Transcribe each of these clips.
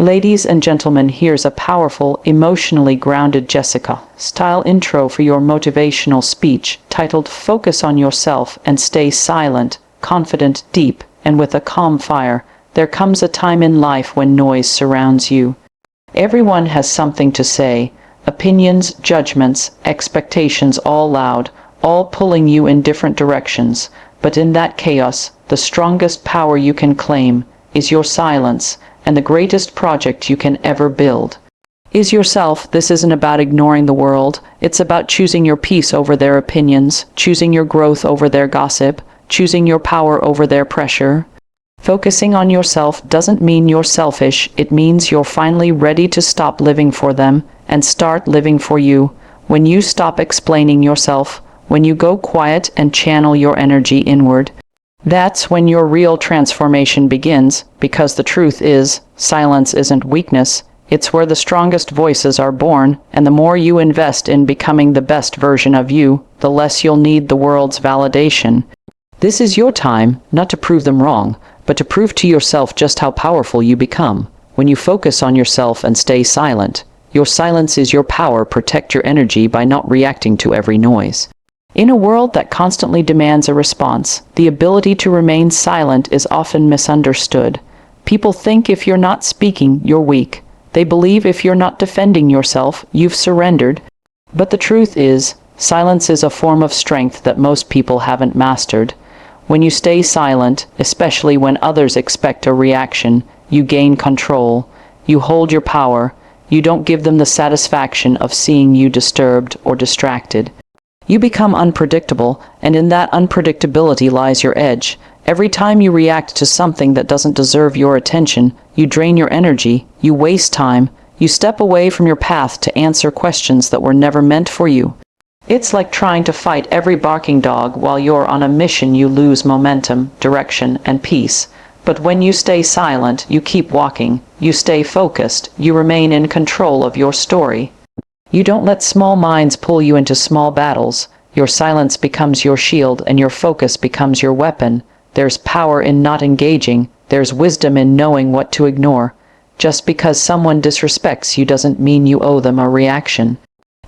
Ladies and gentlemen, here's a powerful, emotionally grounded Jessica-style intro for your motivational speech, titled Focus on Yourself and Stay Silent, Confident, Deep, and with a Calm Fire. There comes a time in life when noise surrounds you. Everyone has something to say, opinions, judgments, expectations, all loud, all pulling you in different directions. But in that chaos, the strongest power you can claim is your silence, and the greatest project you can ever build is yourself. This isn't about ignoring the world. It's about choosing your peace over their opinions, choosing your growth over their gossip, choosing your power over their pressure. Focusing on yourself doesn't mean you're selfish. It means you're finally ready to stop living for them and start living for you. When you stop explaining yourself, when you go quiet and channel your energy inward, that's when your real transformation begins, because the truth is, silence isn't weakness, it's where the strongest voices are born, and the more you invest in becoming the best version of you, the less you'll need the world's validation. This is your time, not to prove them wrong, but to prove to yourself just how powerful you become. When you focus on yourself and stay silent, your silence is your power. Protect your energy by not reacting to every noise. In a world that constantly demands a response, the ability to remain silent is often misunderstood. People think if you're not speaking, you're weak. They believe if you're not defending yourself, you've surrendered. But the truth is, silence is a form of strength that most people haven't mastered. When you stay silent, especially when others expect a reaction, you gain control. You hold your power. You don't give them the satisfaction of seeing you disturbed or distracted. You become unpredictable, and in that unpredictability lies your edge. Every time you react to something that doesn't deserve your attention, you drain your energy, you waste time, you step away from your path to answer questions that were never meant for you. It's like trying to fight every barking dog while you're on a mission. You lose momentum, direction, and peace. But when you stay silent, you keep walking, you stay focused, you remain in control of your story. You don't let small minds pull you into small battles. Your silence becomes your shield, and your focus becomes your weapon. There's power in not engaging. There's wisdom in knowing what to ignore. Just because someone disrespects you doesn't mean you owe them a reaction.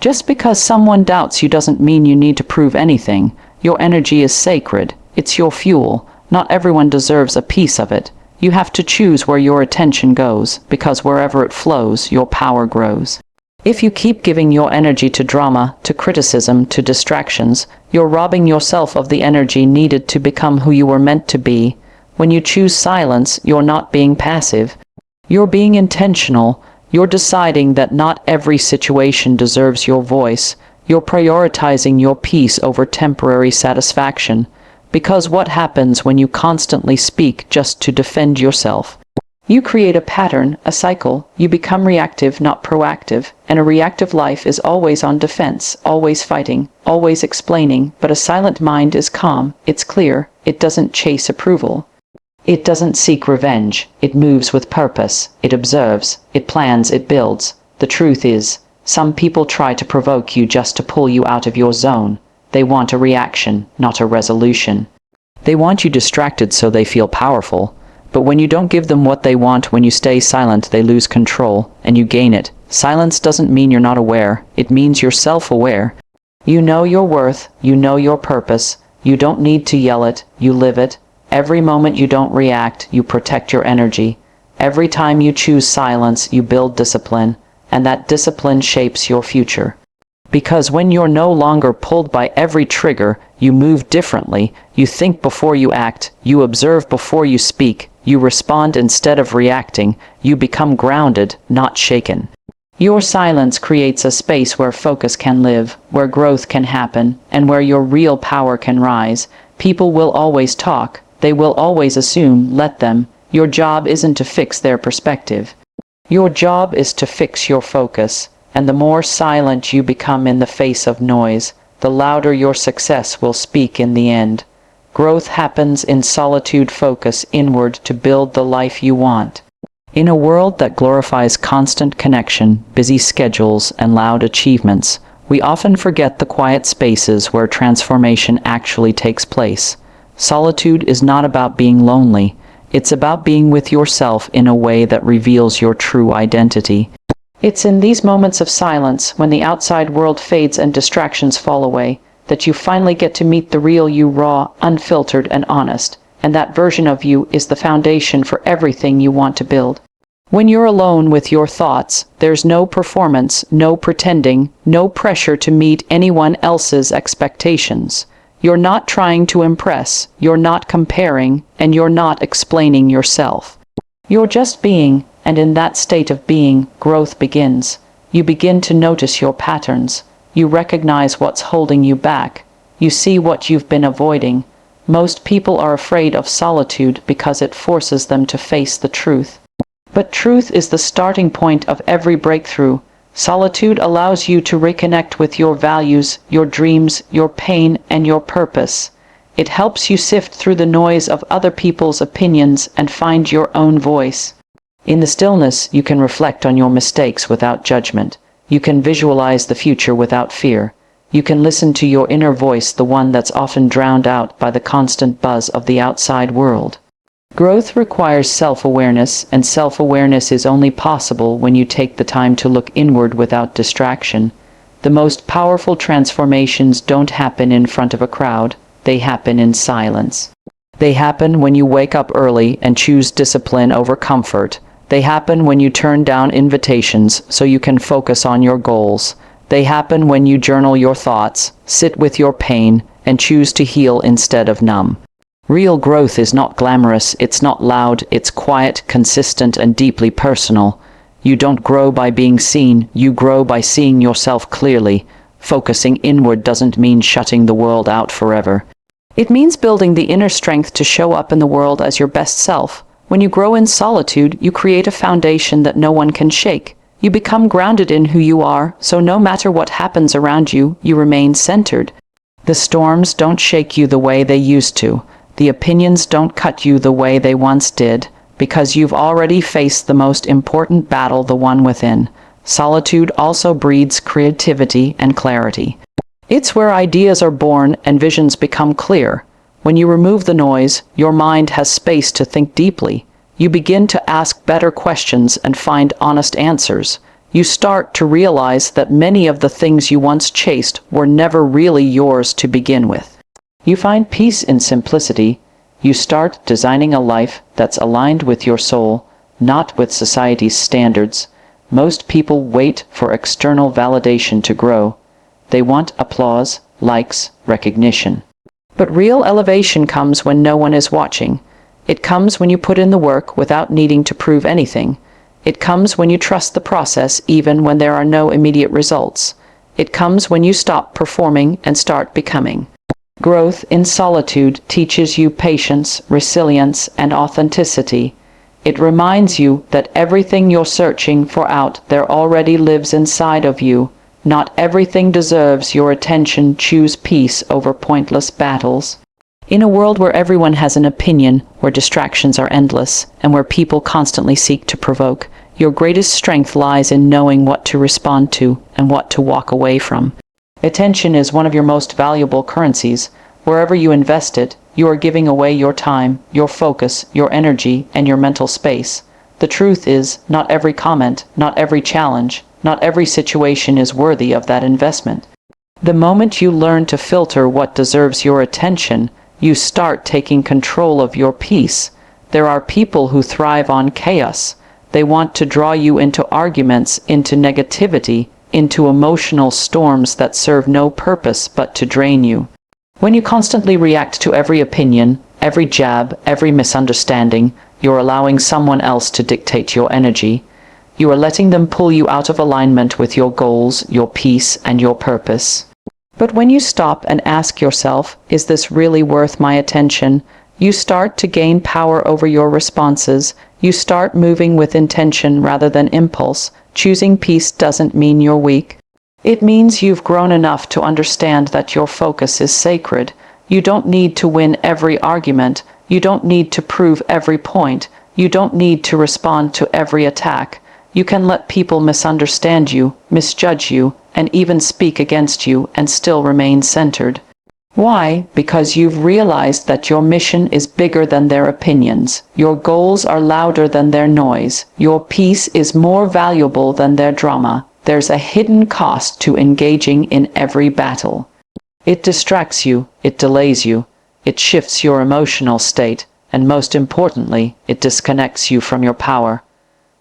Just because someone doubts you doesn't mean you need to prove anything. Your energy is sacred. It's your fuel. Not everyone deserves a piece of it. You have to choose where your attention goes, because wherever it flows, your power grows. If you keep giving your energy to drama, to criticism, to distractions, you're robbing yourself of the energy needed to become who you were meant to be. When you choose silence, you're not being passive. You're being intentional. You're deciding that not every situation deserves your voice. You're prioritizing your peace over temporary satisfaction. Because what happens when you constantly speak just to defend yourself? You create a pattern, a cycle. You become reactive, not proactive, and a reactive life is always on defense, always fighting, always explaining. But a silent mind is calm, it's clear, it doesn't chase approval. It doesn't seek revenge, it moves with purpose, it observes, it plans, it builds. The truth is, some people try to provoke you just to pull you out of your zone. They want a reaction, not a resolution. They want you distracted so they feel powerful. But when you don't give them what they want, when you stay silent, they lose control, and you gain it. Silence doesn't mean you're not aware. It means you're self-aware. You know your worth. You know your purpose. You don't need to yell it. You live it. Every moment you don't react, you protect your energy. Every time you choose silence, you build discipline, and that discipline shapes your future. Because when you're no longer pulled by every trigger, you move differently. You think before you act. You observe before you speak. You respond instead of reacting. You become grounded, not shaken. Your silence creates a space where focus can live, where growth can happen, and where your real power can rise. People will always talk. They will always assume. Let them. Your job isn't to fix their perspective. Your job is to fix your focus. And the more silent you become in the face of noise, the louder your success will speak in the end. Growth happens in solitude. Focus inward to build the life you want. In a world that glorifies constant connection, busy schedules, and loud achievements, we often forget the quiet spaces where transformation actually takes place. Solitude is not about being lonely. It's about being with yourself in a way that reveals your true identity. It's in these moments of silence, when the outside world fades and distractions fall away, that you finally get to meet the real you, raw, unfiltered, and honest. And that version of you is the foundation for everything you want to build. When you're alone with your thoughts, there's no performance, no pretending, no pressure to meet anyone else's expectations. You're not trying to impress, you're not comparing, and you're not explaining yourself. You're just being, and in that state of being, growth begins. You begin to notice your patterns. You recognize what's holding you back. You see what you've been avoiding. Most people are afraid of solitude because it forces them to face the truth. But truth is the starting point of every breakthrough. Solitude allows you to reconnect with your values, your dreams, your pain, and your purpose. It helps you sift through the noise of other people's opinions and find your own voice. In the stillness, you can reflect on your mistakes without judgment. You can visualize the future without fear. You can listen to your inner voice, the one that's often drowned out by the constant buzz of the outside world. Growth requires self-awareness, and self-awareness is only possible when you take the time to look inward without distraction. The most powerful transformations don't happen in front of a crowd, they happen in silence. They happen when you wake up early and choose discipline over comfort. They happen when you turn down invitations so you can focus on your goals. They happen when you journal your thoughts, sit with your pain, and choose to heal instead of numb. Real growth is not glamorous, it's not loud, it's quiet, consistent, and deeply personal. You don't grow by being seen, you grow by seeing yourself clearly. Focusing inward doesn't mean shutting the world out forever. It means building the inner strength to show up in the world as your best self. When you grow in solitude, you create a foundation that no one can shake. You become grounded in who you are, so no matter what happens around you, you remain centered. The storms don't shake you the way they used to. The opinions don't cut you the way they once did, because you've already faced the most important battle, the one within. Solitude also breeds creativity and clarity. It's where ideas are born and visions become clear. When you remove the noise, your mind has space to think deeply. You begin to ask better questions and find honest answers. You start to realize that many of the things you once chased were never really yours to begin with. You find peace in simplicity. You start designing a life that's aligned with your soul, not with society's standards. Most people wait for external validation to grow. They want applause, likes, recognition. But real elevation comes when no one is watching. It comes when you put in the work without needing to prove anything. It comes when you trust the process even when there are no immediate results. It comes when you stop performing and start becoming. Growth in solitude teaches you patience, resilience, and authenticity. It reminds you that everything you're searching for out there already lives inside of you. Not everything deserves your attention. Choose peace over pointless battles. In a world where everyone has an opinion, where distractions are endless, and where people constantly seek to provoke, your greatest strength lies in knowing what to respond to and what to walk away from. Attention is one of your most valuable currencies. Wherever you invest it, you are giving away your time, your focus, your energy, and your mental space. The truth is, not every comment, not every challenge, not every situation is worthy of that investment. The moment you learn to filter what deserves your attention, you start taking control of your peace. There are people who thrive on chaos. They want to draw you into arguments, into negativity, into emotional storms that serve no purpose but to drain you. When you constantly react to every opinion, every jab, every misunderstanding, you're allowing someone else to dictate your energy. You are letting them pull you out of alignment with your goals, your peace, and your purpose. But when you stop and ask yourself, is this really worth my attention? You start to gain power over your responses. You start moving with intention rather than impulse. Choosing peace doesn't mean you're weak. It means you've grown enough to understand that your focus is sacred. You don't need to win every argument. You don't need to prove every point. You don't need to respond to every attack. You can let people misunderstand you, misjudge you, and even speak against you and still remain centered. Why? Because you've realized that your mission is bigger than their opinions. Your goals are louder than their noise. Your peace is more valuable than their drama. There's a hidden cost to engaging in every battle. It distracts you, it delays you, it shifts your emotional state, and most importantly, it disconnects you from your power.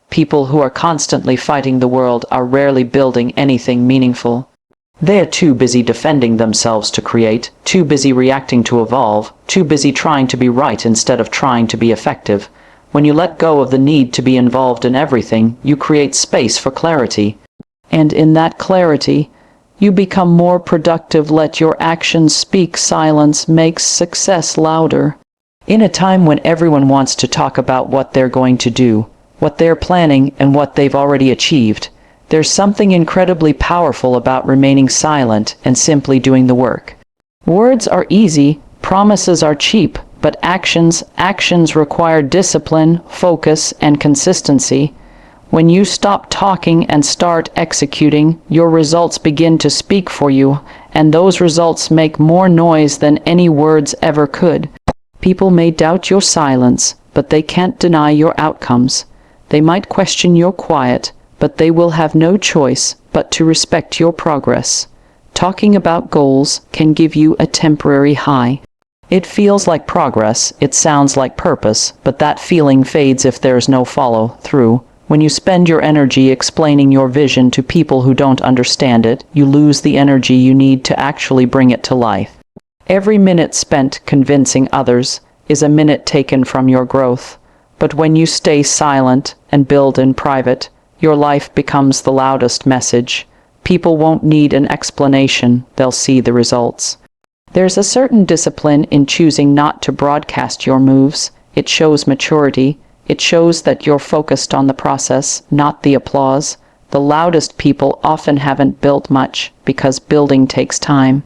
People who are constantly fighting the world are rarely building anything meaningful. They're too busy defending themselves to create, too busy reacting to evolve, too busy trying to be right instead of trying to be effective. When you let go of the need to be involved in everything, you create space for clarity. And in that clarity, you become more productive. Let your actions speak. Silence makes success louder. In a time when everyone wants to talk about what they're going to do, what they're planning, and what they've already achieved, there's something incredibly powerful about remaining silent and simply doing the work. Words are easy, promises are cheap, but actions require discipline, focus, and consistency. When you stop talking and start executing, your results begin to speak for you, and those results make more noise than any words ever could. People may doubt your silence, but they can't deny your outcomes. They might question your quiet, but they will have no choice but to respect your progress. Talking about goals can give you a temporary high. It feels like progress, it sounds like purpose, but that feeling fades if there's no follow-through. When you spend your energy explaining your vision to people who don't understand it, you lose the energy you need to actually bring it to life. Every minute spent convincing others is a minute taken from your growth. But when you stay silent and build in private, your life becomes the loudest message. People won't need an explanation, they'll see the results. There's a certain discipline in choosing not to broadcast your moves. It shows maturity. It shows that you're focused on the process, not the applause. The loudest people often haven't built much, because building takes time.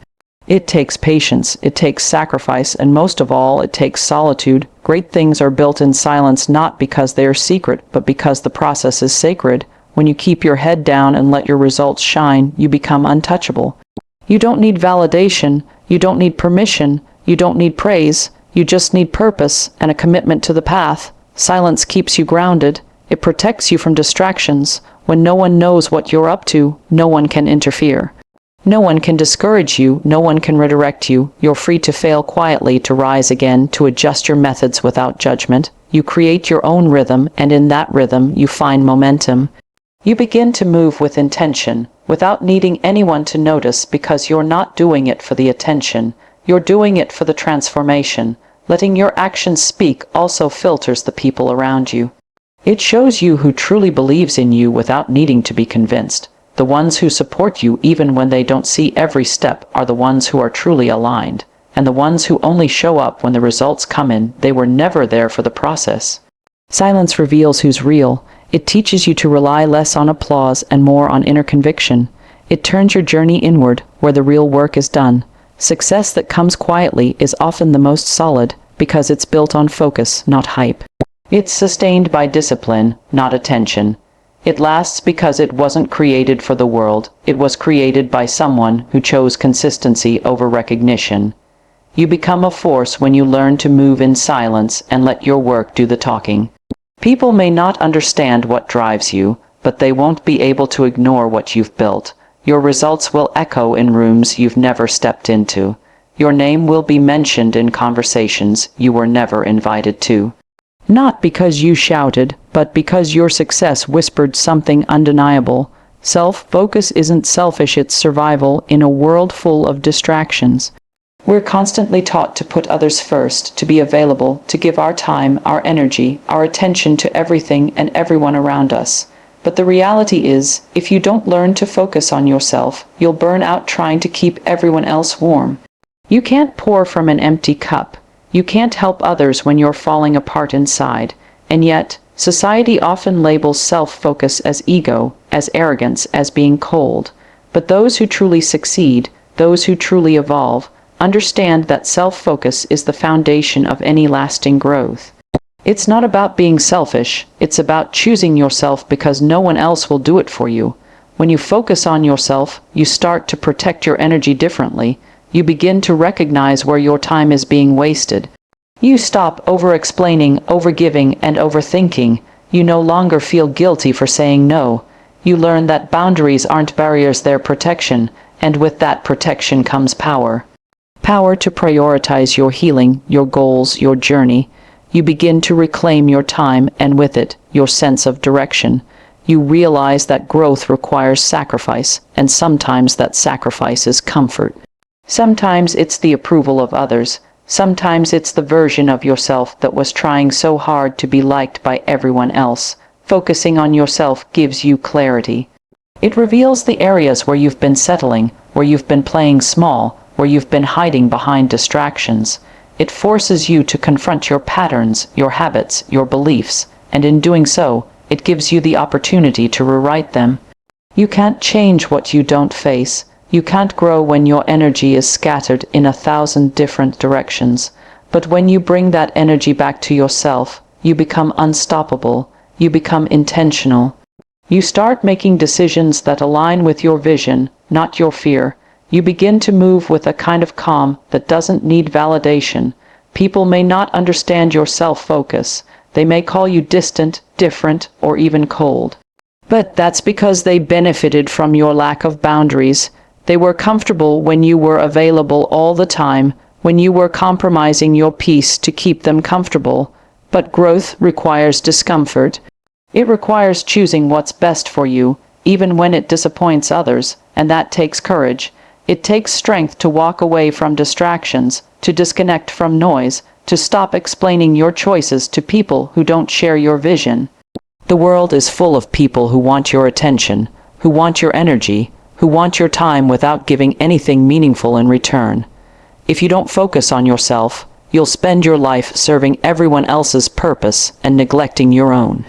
It takes patience, it takes sacrifice, and most of all, it takes solitude. Great things are built in silence not because they are secret, but because the process is sacred. When you keep your head down and let your results shine, you become untouchable. You don't need validation, you don't need permission, you don't need praise, you just need purpose and a commitment to the path. Silence keeps you grounded. It protects you from distractions. When no one knows what you're up to, no one can interfere. No one can discourage you, no one can redirect you. You're free to fail quietly, to rise again, to adjust your methods without judgment. You create your own rhythm, and in that rhythm you find momentum. You begin to move with intention, without needing anyone to notice, because you're not doing it for the attention. You're doing it for the transformation. Letting your actions speak also filters the people around you. It shows you who truly believes in you without needing to be convinced. The ones who support you even when they don't see every step are the ones who are truly aligned, and the ones who only show up when the results come in, they were never there for the process. Silence reveals who's real. It teaches you to rely less on applause and more on inner conviction. It turns your journey inward, where the real work is done. Success that comes quietly is often the most solid, because it's built on focus, not hype. It's sustained by discipline, not attention. It lasts because it wasn't created for the world. It was created by someone who chose consistency over recognition. You become a force when you learn to move in silence and let your work do the talking. People may not understand what drives you, but they won't be able to ignore what you've built. Your results will echo in rooms you've never stepped into. Your name will be mentioned in conversations you were never invited to. Not because you shouted, but because your success whispered something undeniable. Self-focus isn't selfish, it's survival in a world full of distractions. We're constantly taught to put others first, to be available, to give our time, our energy, our attention to everything and everyone around us. But the reality is, if you don't learn to focus on yourself, you'll burn out trying to keep everyone else warm. You can't pour from an empty cup. You can't help others when you're falling apart inside. And yet, society often labels self-focus as ego, as arrogance, as being cold. But those who truly succeed, those who truly evolve, understand that self-focus is the foundation of any lasting growth. It's not about being selfish, it's about choosing yourself because no one else will do it for you. When you focus on yourself, you start to protect your energy differently. You begin to recognize where your time is being wasted. You stop over-explaining, over-giving, and overthinking. You no longer feel guilty for saying no. You learn that boundaries aren't barriers, they're protection, and with that protection comes power. Power to prioritize your healing, your goals, your journey. You begin to reclaim your time, and with it, your sense of direction. You realize that growth requires sacrifice, and sometimes that sacrifice is comfort. Sometimes it's the approval of others. Sometimes it's the version of yourself that was trying so hard to be liked by everyone else. Focusing on yourself gives you clarity. It reveals the areas where you've been settling, where you've been playing small, where you've been hiding behind distractions. It forces you to confront your patterns, your habits, your beliefs, and in doing so, it gives you the opportunity to rewrite them. You can't change what you don't face. You can't grow when your energy is scattered in 1,000 different directions. But when you bring that energy back to yourself, you become unstoppable. You become intentional. You start making decisions that align with your vision, not your fear. You begin to move with a kind of calm that doesn't need validation. People may not understand your self-focus. They may call you distant, different, or even cold. But that's because they benefited from your lack of boundaries. They were comfortable when you were available all the time, when you were compromising your peace to keep them comfortable. But growth requires discomfort. It requires choosing what's best for you, even when it disappoints others, and that takes courage. It takes strength to walk away from distractions, to disconnect from noise, to stop explaining your choices to people who don't share your vision. The world is full of people who want your attention, who want your energy, who want your time without giving anything meaningful in return. If you don't focus on yourself, you'll spend your life serving everyone else's purpose and neglecting your own.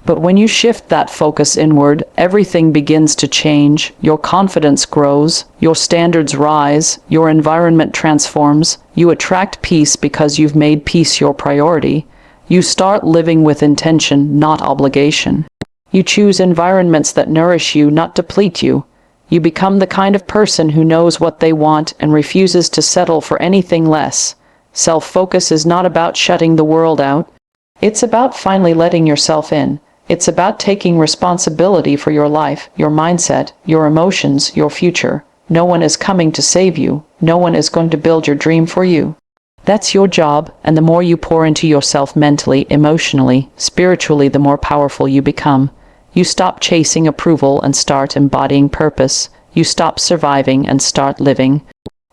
But when you shift that focus inward, everything begins to change. Your confidence grows, your standards rise, your environment transforms. You attract peace because you've made peace your priority. You start living with intention, not obligation. You choose environments that nourish you, not deplete you. You become the kind of person who knows what they want and refuses to settle for anything less. Self-focus is not about shutting the world out. It's about finally letting yourself in. It's about taking responsibility for your life, your mindset, your emotions, your future. No one is coming to save you. No one is going to build your dream for you. That's your job, and the more you pour into yourself mentally, emotionally, spiritually, the more powerful you become. You stop chasing approval and start embodying purpose. You stop surviving and start living.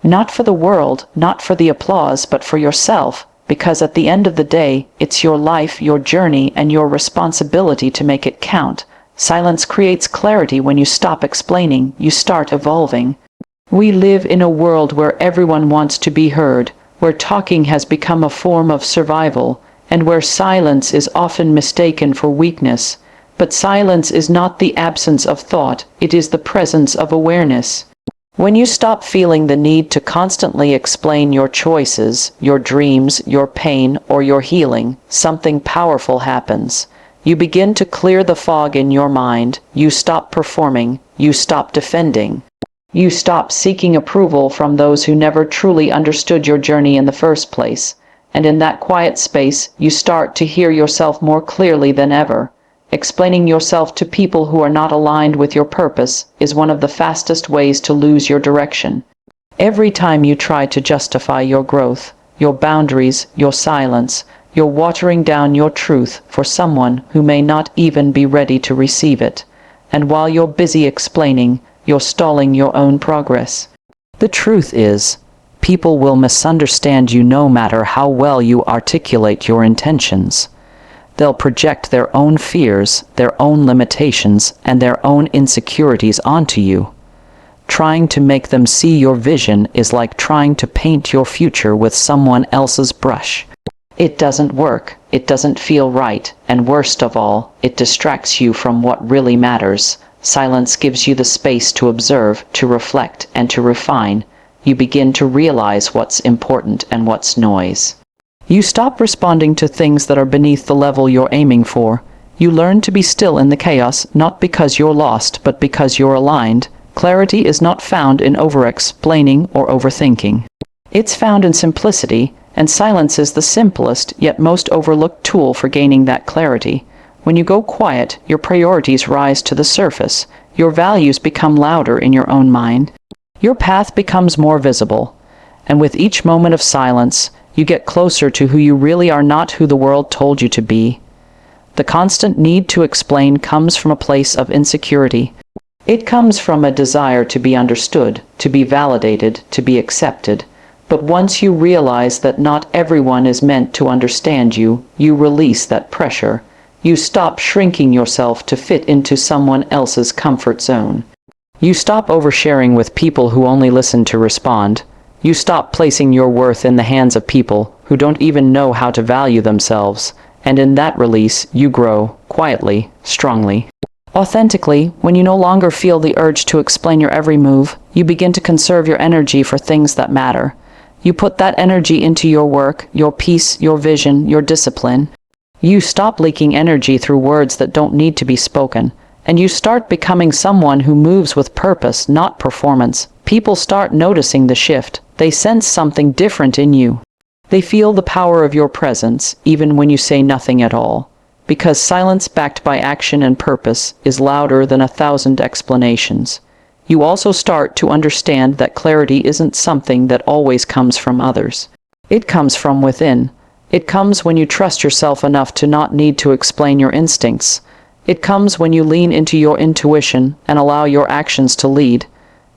Not for the world, not for the applause, but for yourself. Because at the end of the day, it's your life, your journey, and your responsibility to make it count. Silence creates clarity. When you stop explaining, you start evolving. We live in a world where everyone wants to be heard, where talking has become a form of survival, and where silence is often mistaken for weakness. But silence is not the absence of thought, it is the presence of awareness. When you stop feeling the need to constantly explain your choices, your dreams, your pain, or your healing, something powerful happens. You begin to clear the fog in your mind. You stop performing. You stop defending. You stop seeking approval from those who never truly understood your journey in the first place. And in that quiet space, you start to hear yourself more clearly than ever. Explaining yourself to people who are not aligned with your purpose is one of the fastest ways to lose your direction. Every time you try to justify your growth, your boundaries, your silence, you're watering down your truth for someone who may not even be ready to receive it. And while you're busy explaining, you're stalling your own progress. The truth is, people will misunderstand you no matter how well you articulate your intentions. They'll project their own fears, their own limitations, and their own insecurities onto you. Trying to make them see your vision is like trying to paint your future with someone else's brush. It doesn't work, it doesn't feel right, and worst of all, it distracts you from what really matters. Silence gives you the space to observe, to reflect, and to refine. You begin to realize what's important and what's noise. You stop responding to things that are beneath the level you're aiming for. You learn to be still in the chaos, not because you're lost, but because you're aligned. Clarity is not found in over-explaining or overthinking. It's found in simplicity, and silence is the simplest yet most overlooked tool for gaining that clarity. When you go quiet, your priorities rise to the surface, your values become louder in your own mind, your path becomes more visible, and with each moment of silence, you get closer to who you really are, not who the world told you to be. The constant need to explain comes from a place of insecurity. It comes from a desire to be understood, to be validated, to be accepted. But once you realize that not everyone is meant to understand you, you release that pressure. You stop shrinking yourself to fit into someone else's comfort zone. You stop oversharing with people who only listen to respond. You stop placing your worth in the hands of people who don't even know how to value themselves. And in that release, you grow, quietly, strongly. Authentically, when you no longer feel the urge to explain your every move, you begin to conserve your energy for things that matter. You put that energy into your work, your peace, your vision, your discipline. You stop leaking energy through words that don't need to be spoken, and you start becoming someone who moves with purpose, not performance. People start noticing the shift. They sense something different in you. They feel the power of your presence, even when you say nothing at all. Because silence backed by action and purpose is louder than 1,000 explanations. You also start to understand that clarity isn't something that always comes from others. It comes from within. It comes when you trust yourself enough to not need to explain your instincts. It comes when you lean into your intuition and allow your actions to lead.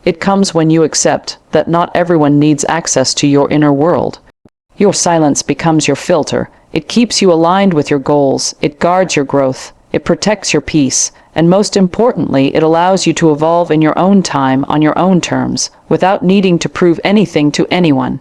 It comes when you accept that not everyone needs access to your inner world. Your silence becomes your filter. It keeps you aligned with your goals. It guards your growth. It protects your peace. And most importantly, it allows you to evolve in your own time, on your own terms, without needing to prove anything to anyone.